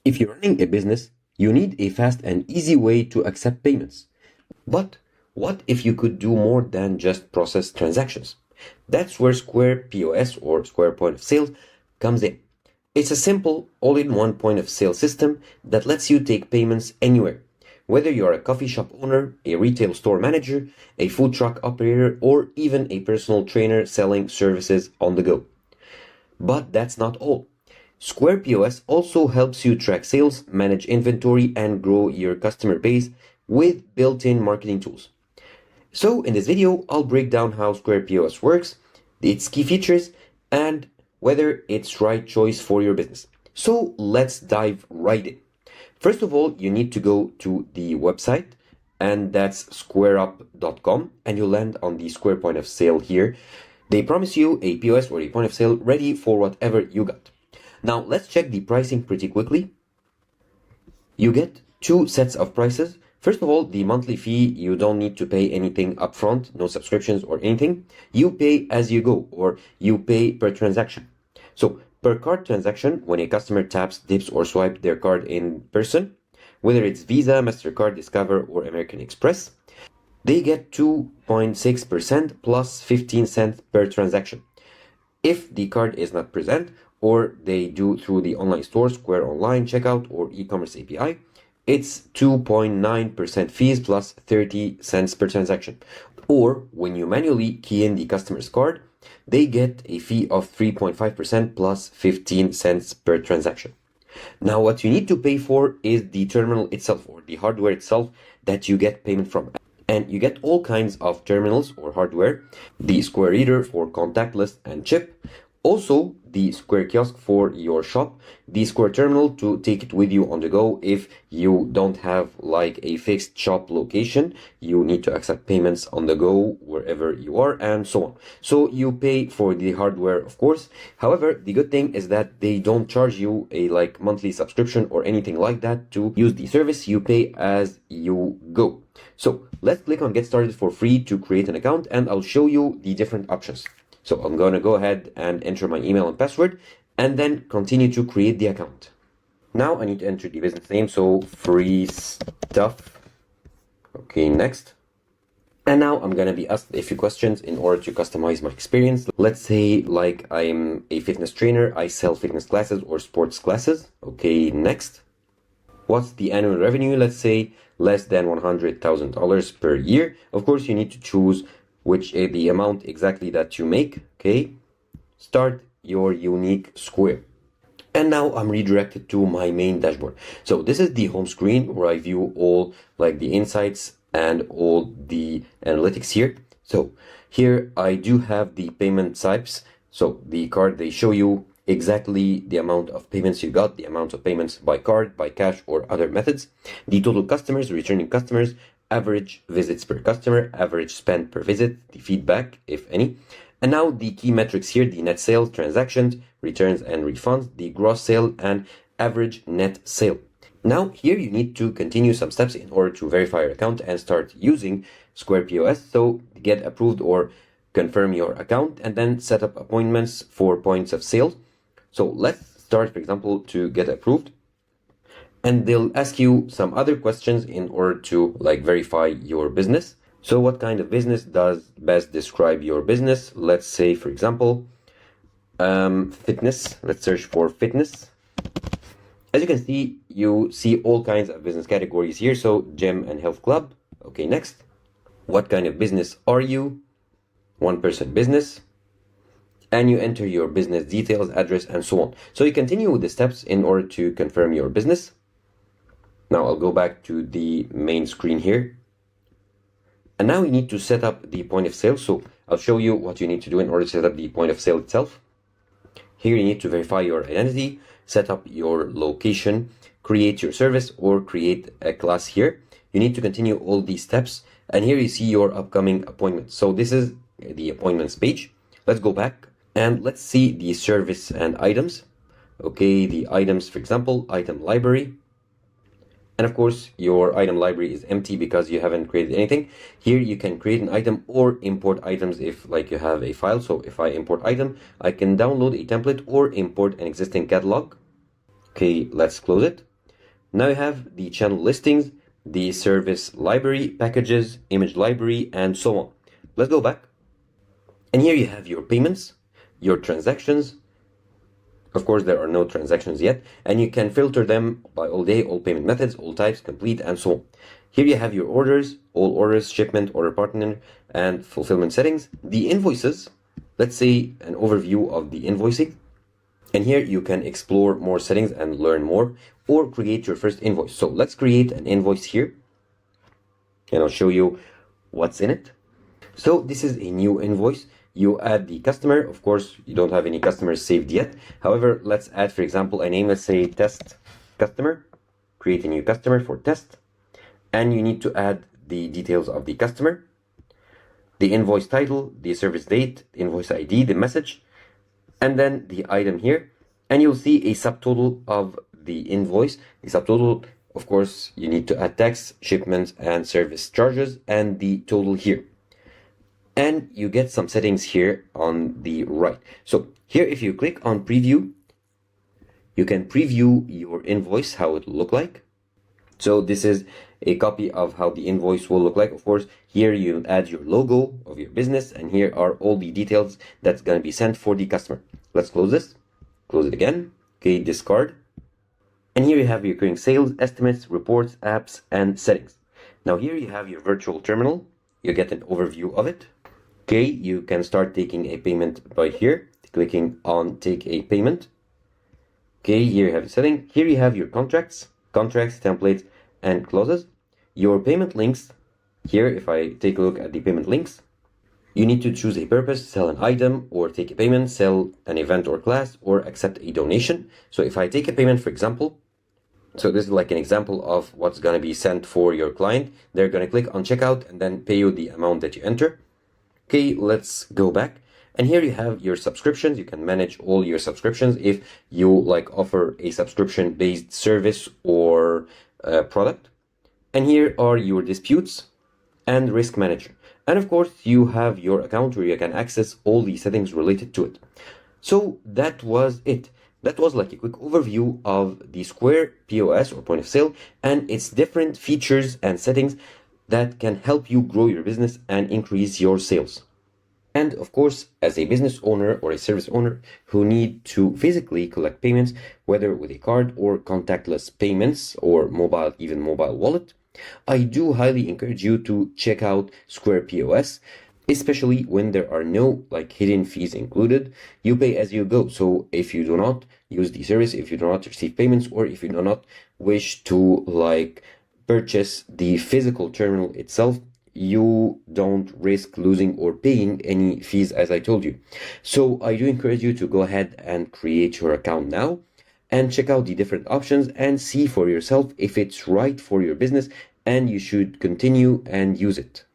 If you're running a business, you need a fast and easy way to accept payments. But what if you could do more than just process transactions? That's where Square POS or Square Point of Sale comes in. It's a simple, all-in-one point of sale system that lets you take payments anywhere. Whether you're a coffee shop owner, a retail store manager, a food truck operator, or even a personal trainer selling services on the go. But that's not all. Square POS also helps you track sales, manage inventory, and grow your customer base with built-in marketing tools. So in this video, I'll break down how Square POS works, its key features, and whether it's right choice for your business. So let's dive right in. First of all, you need to go to the website, and that's squareup.com, and you'll land on the Square Point of Sale here. They promise you a POS or a point of sale ready for whatever you got. Now let's check the pricing pretty quickly. You get two sets of prices. First of all, the monthly fee, you don't need to pay anything upfront, no subscriptions or anything. You pay as you go, or you pay per transaction. So per card transaction, when a customer taps, dips, or swipe their card in person, whether it's Visa, MasterCard, Discover, or American Express, they get 2.6% plus 15 cents per transaction. If the card is not present, or they do through the online store, Square Online Checkout, or e-commerce API, it's 2.9% fees plus 30 cents per transaction. Or when you manually key in the customer's card, they get a fee of 3.5% plus 15 cents per transaction. Now, what you need to pay for is the terminal itself, or the hardware itself that you get payment from. And you get all kinds of terminals or hardware, the Square Reader for contactless and chip, also the Square Kiosk for your shop, the Square Terminal to take it with you on the go if you don't have like a fixed shop location, you need to accept payments on the go wherever you are, and so on. So you pay for the hardware, of course. However, the good thing is that they don't charge you a like monthly subscription or anything like that to use the service. You pay as you go. So let's click on Get Started for free to create an account, and I'll show you the different options. So I'm going to go ahead and enter my email and password and then continue to create the account. Now I need to enter the business name, so free stuff. Okay, next. And now I'm going to be asked a few questions in order to customize my experience. Let's say like I'm a fitness trainer, I sell fitness classes or sports classes. Okay, next. What's the annual revenue? Let's say less than $100,000 per year. Of course, you need to choose which is the amount exactly that you make. Okay, start your unique square. And now I'm redirected to my main dashboard. So this is the home screen where I view all like the insights and all the analytics here. So here I do have the payment types. So the card, they show you exactly the amount of payments you got, the amount of payments by card, by cash, or other methods, the total customers, returning customers, average visits per customer, average spend per visit, the feedback, if any. And now the key metrics here, the net sales, transactions, returns and refunds, the gross sale, and average net sale. Now here you need to continue some steps in order to verify your account and start using Square POS. So get approved or confirm your account and then set up appointments for points of sale. So let's start, for example, to get approved. And they'll ask you some other questions in order to like verify your business. So what kind of business does best describe your business? Let's say, for example, fitness. Let's search for fitness. As you can see, you see all kinds of business categories here. So gym and health club. Okay, next. What kind of business are you? One person business. And you enter your business details, address, and so on. So you continue with the steps in order to confirm your business. Now I'll go back to the main screen here. And now you need to set up the point of sale. So I'll show you what you need to do in order to set up the point of sale itself. Here you need to verify your identity, set up your location, create your service, or create a class here. You need to continue all these steps. And here you see your upcoming appointments. So this is the appointments page. Let's go back and let's see the service and items. Okay, the items, for example, item library. And of course, your item library is empty because you haven't created anything. Here you can create an item or import items if like you have a file. So if I import item, I can download a template or import an existing catalog. Okay, let's close it. Now you have the channel listings, the service library, packages, image library, and so on. Let's go back. And here you have your payments, your transactions. Of course, there are no transactions yet, and you can filter them by all day, all payment methods, all types, complete, and so on. Here you have your orders, all orders, shipment, order partner, and fulfillment settings. The invoices, let's say an overview of the invoicing. And here you can explore more settings and learn more, or create your first invoice. So let's create an invoice here, and I'll show you what's in it. So this is a new invoice. You add the customer. Of course, you don't have any customers saved yet. However, let's add, for example, a name. Let's say test customer. Create a new customer for test. And you need to add the details of the customer, the invoice title, the service date, invoice ID, the message, and then the item here. And you'll see a subtotal of the invoice. The subtotal, of course, you need to add tax, shipments, and service charges, and the total here. And you get some settings here on the right. So here, if you click on preview, you can preview your invoice, how it will look like. So this is a copy of how the invoice will look like. Of course, here you add your logo of your business, and here are all the details that's going to be sent for the customer. Let's close this, close it again. Okay, discard. And here you have your recurring sales, estimates, reports, apps, and settings. Now here you have your virtual terminal. You get an overview of it. Okay, you can start taking a payment by here, clicking on take a payment. Okay, here you have the setting. Here you have your contracts, templates, and clauses. Your payment links. Here, if I take a look at the payment links, you need to choose a purpose, sell an item, or take a payment, sell an event or class, or accept a donation. So if I take a payment, for example, so this is like an example of what's going to be sent for your client. They're going to click on checkout and then pay you the amount that you enter. Okay, let's go back. And here you have your subscriptions. You can manage all your subscriptions if you like offer a subscription-based service or product. And here are your disputes and risk manager. And of course, you have your account where you can access all the settings related to it. So that was it. That was like a quick overview of the Square POS or point of sale and its different features and settings that can help you grow your business and increase your sales. And of course, as a business owner or a service owner who need to physically collect payments, whether with a card or contactless payments or even mobile wallet, I do highly encourage you to check out Square POS, especially when there are no hidden fees included. You pay as you go. So if you do not use the service, if you do not receive payments, or if you do not wish to purchase the physical terminal itself, you don't risk losing or paying any fees, as I told you. So I do encourage you to go ahead and create your account now and check out the different options and see for yourself if it's right for your business and you should continue and use it.